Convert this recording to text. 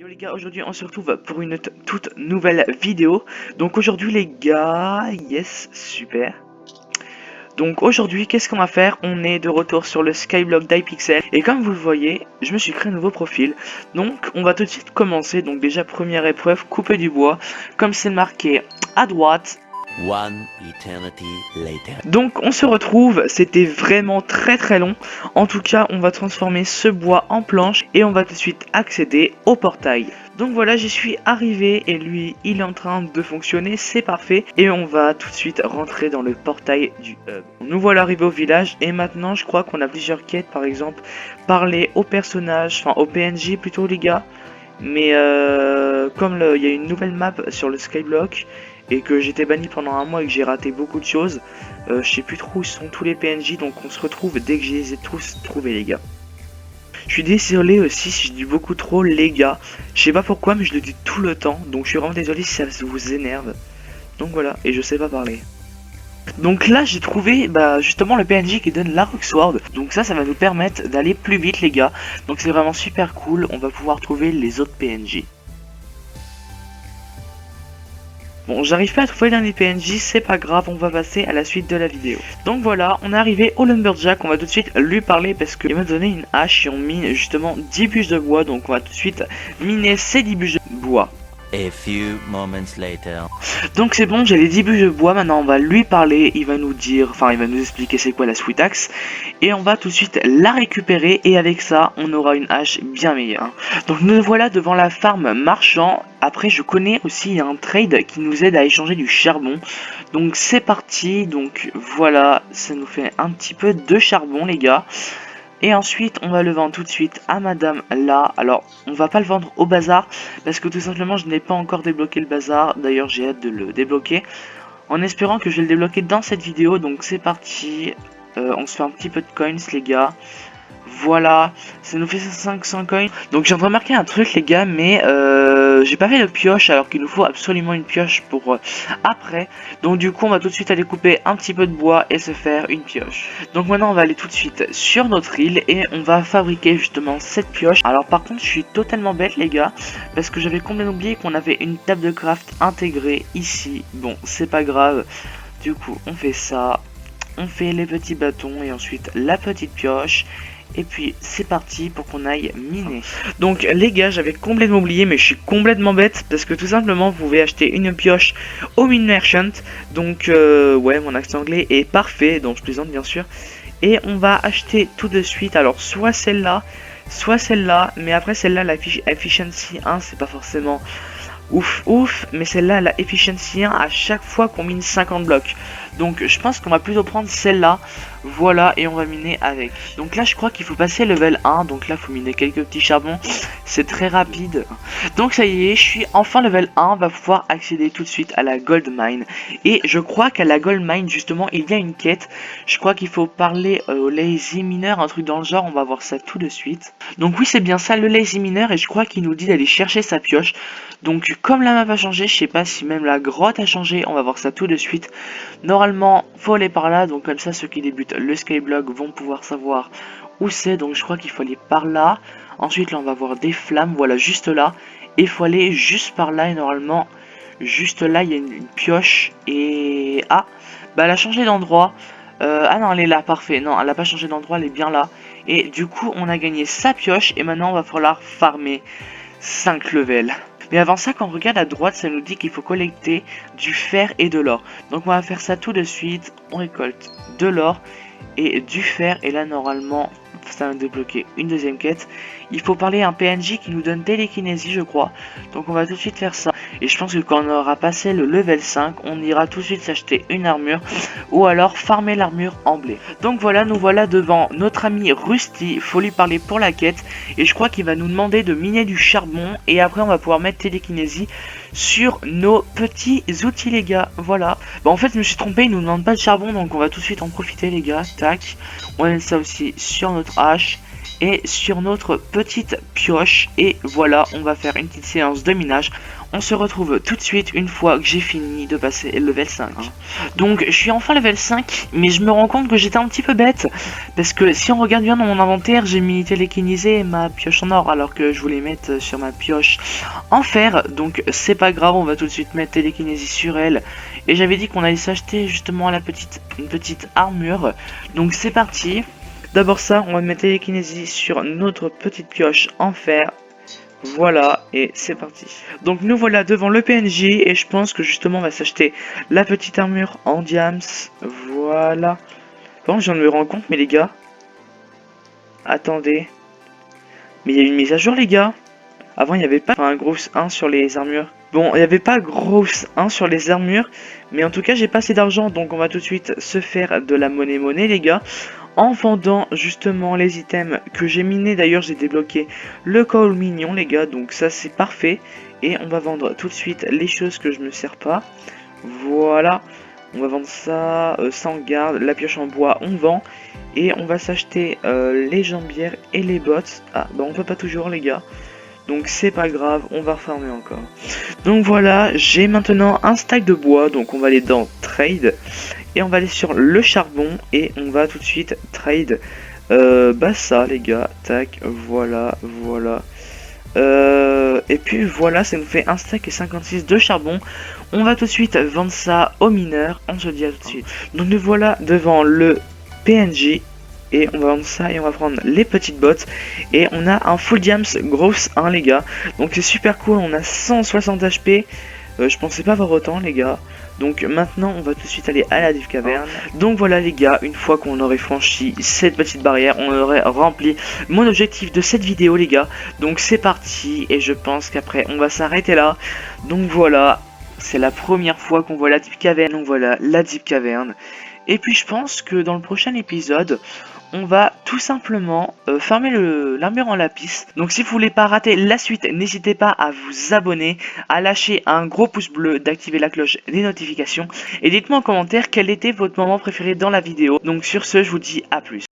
Hello les gars, aujourd'hui on se retrouve pour une toute nouvelle vidéo. Donc aujourd'hui les gars, yes, super. Donc aujourd'hui qu'est-ce qu'on va faire? On est de retour sur le Skyblock d'iPixel. Et comme vous le voyez, je me suis créé un nouveau profil. Donc on va tout de suite commencer. Donc déjà première épreuve, couper du bois. Comme c'est marqué à droite. One eternity later. Donc on se retrouve, c'était vraiment très long. En tout cas on va transformer ce bois en planche et on va tout de suite accéder au portail. Donc voilà, j'y suis arrivé et lui il est en train de fonctionner, c'est parfait. Et on va tout de suite rentrer dans le portail du hub. Nous voilà arrivés au village et maintenant je crois qu'on a plusieurs quêtes, par exemple parler aux personnages, enfin aux PNJ plutôt les gars. Mais comme il y a une nouvelle map sur le Skyblock et que j'étais banni pendant un mois et que j'ai raté beaucoup de choses, je sais plus trop où sont tous les PNJ, donc on se retrouve dès que je les ai tous trouvés les gars. Je suis désolé aussi si je dis beaucoup trop les gars, je sais pas pourquoi mais je le dis tout le temps, donc je suis vraiment désolé si ça vous énerve. Donc voilà, et je sais pas parler. Donc là j'ai trouvé justement le PNJ qui donne la Rocksword. Donc ça va nous permettre d'aller plus vite les gars. Donc c'est vraiment super cool, on va pouvoir trouver les autres PNJ. Bon, j'arrive pas à trouver l'un des PNJ, c'est pas grave, on va passer à la suite de la vidéo. Donc voilà, on est arrivé au Lumberjack, on va tout de suite lui parler parce qu'il m'a donné une hache et on mine justement 10 bûches de bois. Donc on va tout de suite miner ces 10 bûches de bois. A few moments later. Donc c'est bon, j'ai les 10 bûches de bois, maintenant on va lui parler, il va nous dire, enfin il va nous expliquer c'est quoi la Sweet Axe. Et on va tout de suite la récupérer et avec ça on aura une hache bien meilleure. Donc nous voilà devant la farm marchand. Après je connais aussi un trade qui nous aide à échanger du charbon. Donc c'est parti, donc voilà, ça nous fait un petit peu de charbon les gars. Et ensuite on va le vendre tout de suite à madame là. Alors on va pas le vendre au bazar parce que tout simplement je n'ai pas encore débloqué le bazar. D'ailleurs j'ai hâte de le débloquer en espérant que je vais le débloquer dans cette vidéo. Donc c'est parti, on se fait un petit peu de coins les gars. Voilà, ça nous fait 500 coins. Donc j'ai remarqué un truc les gars, mais j'ai pas fait de pioche alors qu'il nous faut absolument une pioche pour après. Donc du coup on va tout de suite aller couper un petit peu de bois et se faire une pioche. Donc maintenant on va aller tout de suite sur notre île et on va fabriquer justement cette pioche. Alors par contre je suis totalement bête les gars, parce que j'avais complètement oublié qu'on avait une table de craft intégrée ici. Bon c'est pas grave, du coup on fait ça, on fait les petits bâtons et ensuite la petite pioche. Et puis c'est parti pour qu'on aille miner. Donc les gars, j'avais complètement oublié, mais je suis complètement bête parce que tout simplement vous pouvez acheter une pioche au Mine Merchant. Donc ouais, mon accent anglais est parfait, donc je plaisante bien sûr. Et on va acheter tout de suite, alors soit celle-là, mais après celle-là la efficiency 1 c'est pas forcément ouf, mais celle-là la efficiency 1 à chaque fois qu'on mine 50 blocs. Donc je pense qu'on va plutôt prendre celle-là, voilà, et on va miner avec. Donc là je crois qu'il faut passer level 1, donc là il faut miner quelques petits charbons, c'est très rapide. Donc ça y est, je suis enfin level 1, on va pouvoir accéder tout de suite à la gold mine. Et je crois qu'à la gold mine justement il y a une quête, je crois qu'il faut parler au lazy miner, un truc dans le genre, on va voir ça tout de suite. Donc oui c'est bien ça le lazy miner et je crois qu'il nous dit d'aller chercher sa pioche. Donc comme la map a changé, je sais pas si même la grotte a changé, on va voir ça tout de suite. Normalement faut aller par là, donc comme ça ceux qui débutent le Skyblock vont pouvoir savoir où c'est. Donc je crois qu'il faut aller par là. Ensuite là on va voir des flammes, voilà juste là. Et il faut aller juste par là et normalement juste là il y a une pioche. Et ah bah elle a changé d'endroit. Ah non elle est là, parfait, non elle a pas changé d'endroit, elle est bien là. Et du coup on a gagné sa pioche et maintenant on va falloir farmer 5 levels. Mais avant ça, quand on regarde à droite, ça nous dit qu'il faut collecter du fer et de l'or. Donc on va faire ça tout de suite. On récolte de l'or et du fer. Et là, normalement, ça va débloquer une deuxième quête. Il faut parler à un PNJ qui nous donne télékinésie, je crois. Donc on va tout de suite faire ça. Et je pense que quand on aura passé le level 5, on ira tout de suite s'acheter une armure. Ou alors farmer l'armure en blé. Donc voilà, nous voilà devant notre ami Rusty. Il faut lui parler pour la quête. Et je crois qu'il va nous demander de miner du charbon. Et après on va pouvoir mettre télékinésie sur nos petits outils les gars. Voilà. Bah en fait je me suis trompé, il nous demande pas de charbon. Donc on va tout de suite en profiter les gars. Tac. On va mettre ça aussi sur notre hache. et sur notre petite pioche. Et voilà, on va faire une petite séance de minage. On se retrouve tout de suite une fois que j'ai fini de passer level 5. Donc je suis enfin level 5, mais je me rends compte que j'étais un petit peu bête. Parce que si on regarde bien dans mon inventaire, j'ai mis télékinésé et ma pioche en or, alors que je voulais mettre sur ma pioche en fer. Donc c'est pas grave, on va tout de suite mettre télékinésie sur elle. Et j'avais dit qu'on allait s'acheter justement une petite armure. Donc c'est parti. D'abord ça, on va mettre télékinésie sur notre petite pioche en fer. Voilà, et c'est parti. Donc nous voilà devant le PNJ, et je pense que justement on va s'acheter la petite armure en diams. Voilà. Bon, je viens de me rendre compte, mais les gars, attendez. Mais il y a une mise à jour, les gars. Avant, il n'y avait pas un gros 1 sur les armures. Bon, il n'y avait pas gros 1 sur les armures, mais en tout cas, j'ai pas assez d'argent, donc on va tout de suite se faire de la monnaie, les gars, en vendant justement les items que j'ai minés. D'ailleurs, j'ai débloqué le col mignon, les gars, donc ça, c'est parfait. Et on va vendre tout de suite les choses que je me sers pas. Voilà, on va vendre ça, sans garde, la pioche en bois, on vend. Et on va s'acheter les jambières et les bottes. Ah, bah on peut pas toujours, les gars. Donc c'est pas grave, on va refarmer encore. Donc voilà, j'ai maintenant un stack de bois, donc on va aller dans Trade. Et on va aller sur le charbon, et on va tout de suite trade bah ça les gars, tac, voilà, voilà. Et puis voilà, ça nous fait un stack et 56 de charbon. On va tout de suite vendre ça aux mineurs, on se dit à tout de suite. Donc nous voilà devant le PNJ. Et on va vendre ça et on va prendre les petites bottes. Et on a un full diams grosse 1 les gars. Donc c'est super cool, on a 160 HP. Je pensais pas avoir autant les gars. Donc maintenant on va tout de suite aller à la Deep Cavern. Donc voilà les gars, une fois qu'on aurait franchi cette petite barrière, on aurait rempli mon objectif de cette vidéo les gars. Donc c'est parti, et je pense qu'après on va s'arrêter là. Donc voilà, c'est la première fois qu'on voit la Deep Cavern. Donc voilà la Deep Cavern. Et puis je pense que dans le prochain épisode, on va tout simplement farmer l'armure en lapis. Donc si vous voulez pas rater la suite, n'hésitez pas à vous abonner, à lâcher un gros pouce bleu, d'activer la cloche des notifications. Et dites-moi en commentaire quel était votre moment préféré dans la vidéo. Donc sur ce, je vous dis à plus.